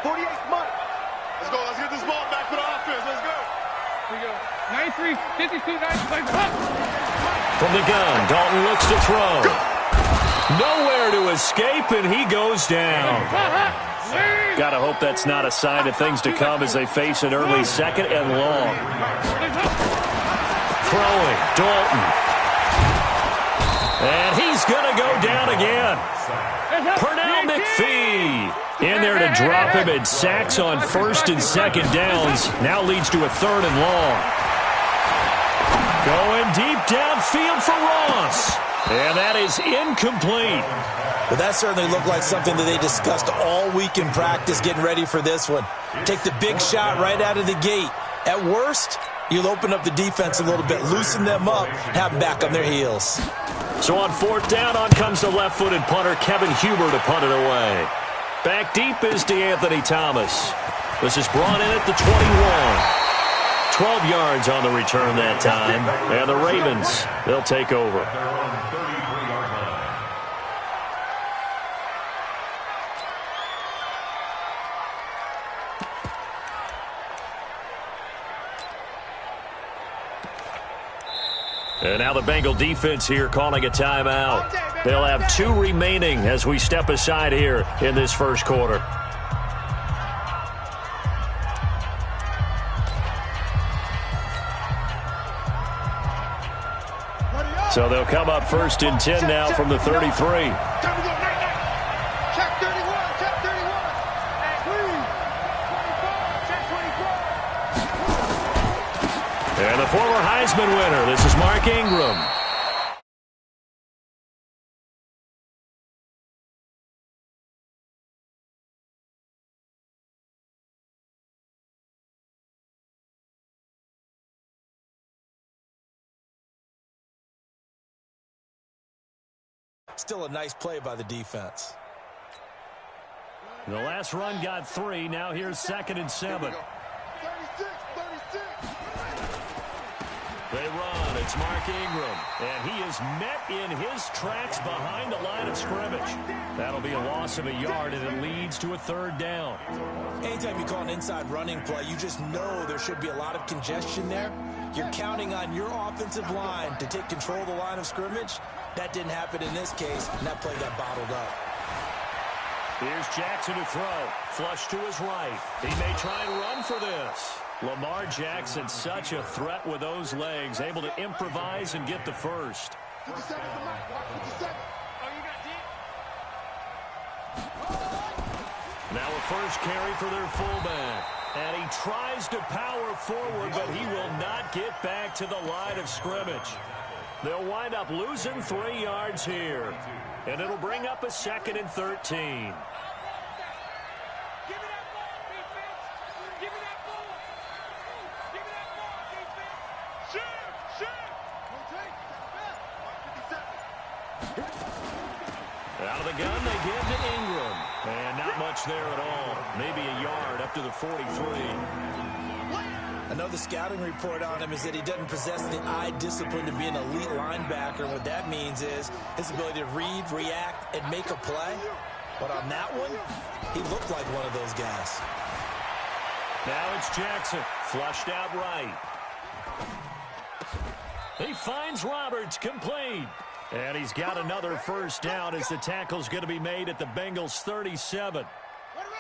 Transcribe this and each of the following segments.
48th month. Let's go. Let's get this ball back for the offense. Let's go. Here we go. 93, 52, 95. From the gun, Dalton looks to throw. Nowhere to escape, and he goes down. Gotta hope that's not a sign of things to come as they face an early second and long. Throwing, Dalton. And he's going to go down again. Pernell McPhee in there to drop him, and sacks on first and second downs. Now leads to a third and long. Going deep downfield for Ross. And that is incomplete. But that certainly looked like something that they discussed all week in practice getting ready for this one. Take the big shot right out of the gate. At worst, you'll open up the defense a little bit, loosen them up, have them back on their heels. So on fourth down, on comes the left-footed punter, Kevin Huber, to punt it away. Back deep is DeAnthony Thomas. This is brought in at the 21. 12 yards on the return that time. And the Ravens, they'll take over. And now the Bengal defense here calling a timeout. They'll have 2 remaining as we step aside here in this first quarter. So they'll come up first and 10 now from the 33. And the former Heisman winner, this is Mark Ingram. Still a nice play by the defense. The last run got 3. Now here's 2nd and 7. 36. They run. It's Mark Ingram. And he is met in his tracks behind the line of scrimmage. That'll be a loss of a yard, and it leads to a 3rd down. Anytime you call an inside running play, you just know there should be a lot of congestion there. You're counting on your offensive line to take control of the line of scrimmage. That didn't happen in this case, and that play got bottled up. Here's Jackson to throw. Flush to his right. He may try and run for this. Lamar Jackson, such a threat with those legs, able to improvise and get the first. Now a first carry for their fullback. And he tries to power forward, but he will not get back to the line of scrimmage. They'll wind up losing 3 yards here. And it'll bring up a 2nd and 13. Out of the gun, they give to Ingram. And not much there at all. Maybe a yard up to the 43. Another scouting report on him is that he doesn't possess the eye discipline to be an elite linebacker. What that means is his ability to read, react, and make a play. But on that one, he looked like one of those guys. Now it's Jackson, flushed out right. He finds Roberts, complete. And he's got another first down as the tackle's going to be made at the Bengals' 37.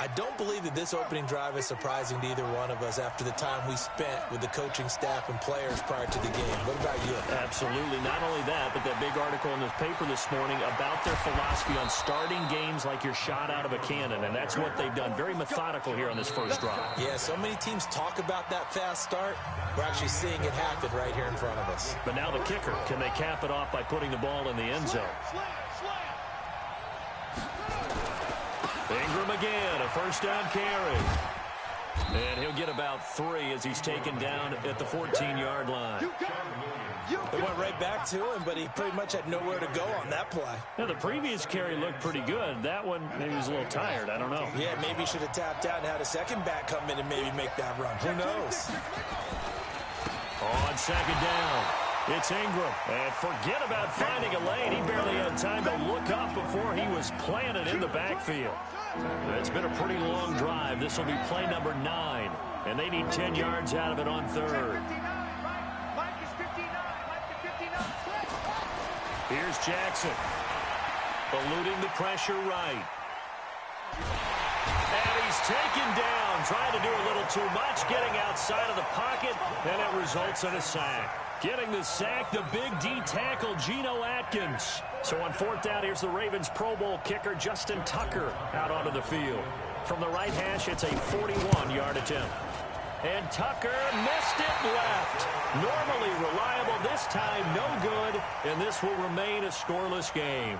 I don't believe that this opening drive is surprising to either one of us after the time we spent with the coaching staff and players prior to the game. What about you? Absolutely. Not only that, but that big article in the paper this morning about their philosophy on starting games like you're shot out of a cannon, and that's what they've done. Very methodical here on this first drive. Yeah, so many teams talk about that fast start. We're actually seeing it happen right here in front of us. But now the kicker, can they cap it off by putting the ball in the end zone? Ingram again, a first down carry. And he'll get about 3 as he's taken down at the 14-yard line. It went right back to him, but he pretty much had nowhere to go on that play. Now, the previous carry looked pretty good. That one, maybe he was a little tired. I don't know. Yeah, maybe he should have tapped out and had a second back come in and maybe make that run. Who knows? On second down, It's Ingram. And forget about finding a lane. He barely had time to look up before he was planted in the backfield. It's been a pretty long drive. This will be play number 9. And they need 10 yards out of it on third. Here's Jackson. Eluding the pressure right. And he's taken down, trying to do a little too much, getting outside of the pocket, and it results in a sack. Getting the sack, the big D tackle, Geno Atkins. So on fourth down, here's the Ravens Pro Bowl kicker, Justin Tucker, out onto the field. From the right hash, it's a 41-yard attempt. And Tucker missed it left. Normally reliable, this time no good, and this will remain a scoreless game.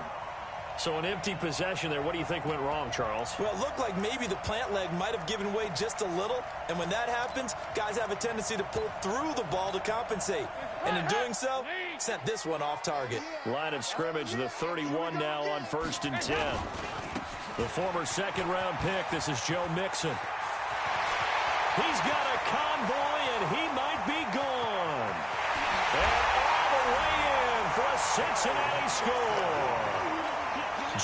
So an empty possession there. What do you think went wrong, Charles? Well, it looked like maybe the plant leg might have given way just a little, and when that happens, guys have a tendency to pull through the ball to compensate. And in doing so, sent this one off target. Line of scrimmage, the 31 now on 1st and 10. The former second-round pick, this is Joe Mixon. He's got a convoy, and he might be gone. And all the way in for a Cincinnati score.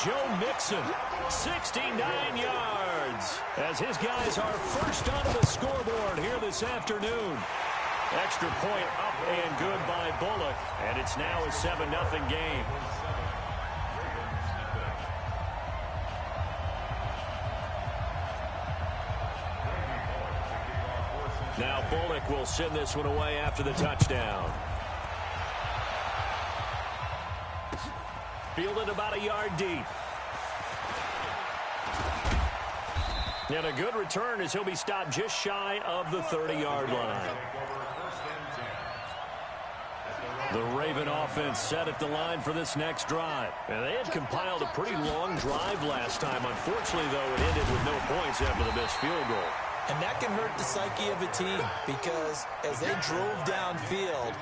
Joe Mixon, 69 yards, as his guys are first onto the scoreboard here this afternoon. Extra point up and good by Bullock, and it's now a 7-0 game. Now Bullock will send this one away after the touchdown. Fielded about a yard deep. And a good return as he'll be stopped just shy of the 30-yard line. The Raven offense set at the line for this next drive. And they had compiled a pretty long drive last time. Unfortunately, though, it ended with no points after the missed field goal. And that can hurt the psyche of a team because as they drove downfield,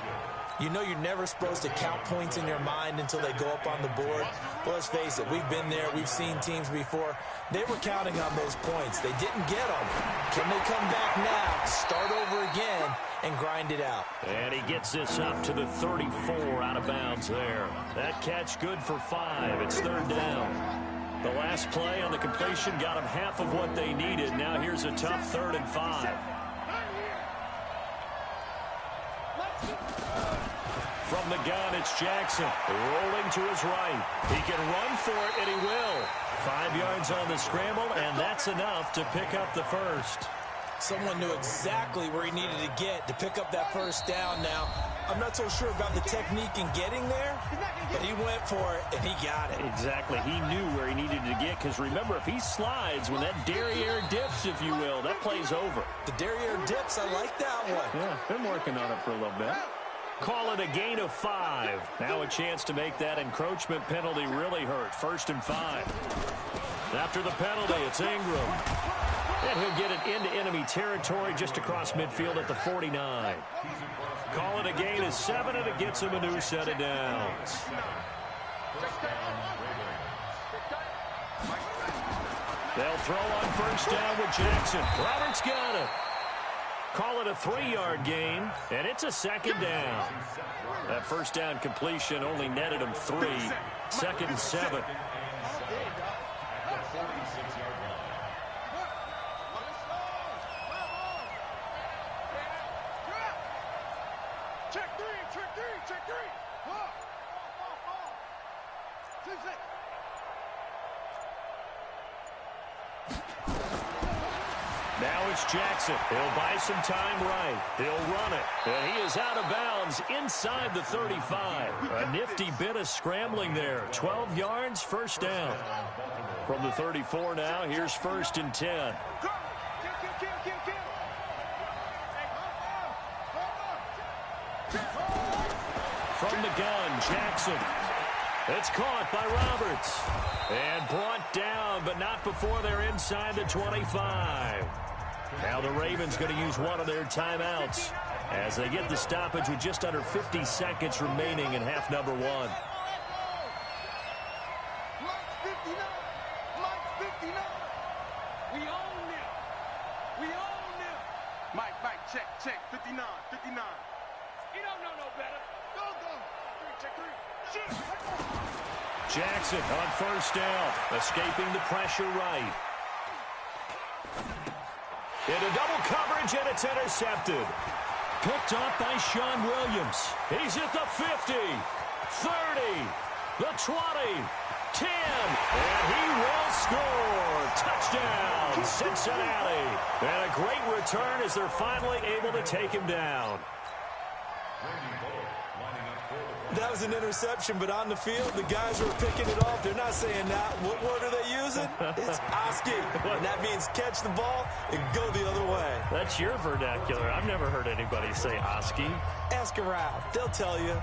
you know you're never supposed to count points in your mind until they go up on the board. But let's face it, we've been there. We've seen teams before. They were counting on those points. They didn't get them. Can they come back now, start over again, and grind it out? And he gets this up to the 34 out of bounds there. That catch good for 5. It's third down. The last play on the completion got them half of what they needed. Now here's a tough 3rd and 5. From the gun, it's Jackson. Rolling to his right. He can run for it, and he will. 5 yards on the scramble, and that's enough to pick up the first. Someone knew exactly where he needed to get to pick up that first down now. I'm not so sure about the technique in getting there, but he went for it, and he got it. Exactly. He knew where he needed to get, because remember, if he slides, when that derriere dips, if you will, that play's over. The derriere dips, I like that one. Yeah, been working on it for a little bit. Call it a gain of 5. Now a chance to make that encroachment penalty really hurt. 1st and 5. After the penalty, it's Ingram. And he'll get it into enemy territory just across midfield at the 49. Call it a gain of 7, and it gets him a new set of downs. They'll throw on first down with Jackson. Roberts got it. Call it a 3-yard gain, and it's a 2nd down. That first down completion only netted him 3. 2nd and 7. Now it's Jackson. He'll buy some time right. He'll run it. And he is out of bounds inside the 35. A nifty bit of scrambling there. 12 yards, first down. From the 34 now, here's 1st and 10. From the gun, Jackson. It's caught by Roberts. And brought down, but not before they're inside the 25. Now the Ravens going to use one of their timeouts as they get the stoppage with just under 50 seconds remaining in half number 1. We own them. We own them. Mike, check, 59. He don't know no better. Jackson on first down, escaping the pressure right. Into double coverage, and it's intercepted. Picked off by Sean Williams. He's at the 50, 30, the 20, 10, and he will score. Touchdown, Cincinnati. And a great return as they're finally able to take him down. That was an interception, but on the field, the guys who are picking it off, they're not saying that. What word are they using? It's Oski, and that means catch the ball and go the other way. That's your vernacular. I've never heard anybody say Oski. Ask around. They'll tell you.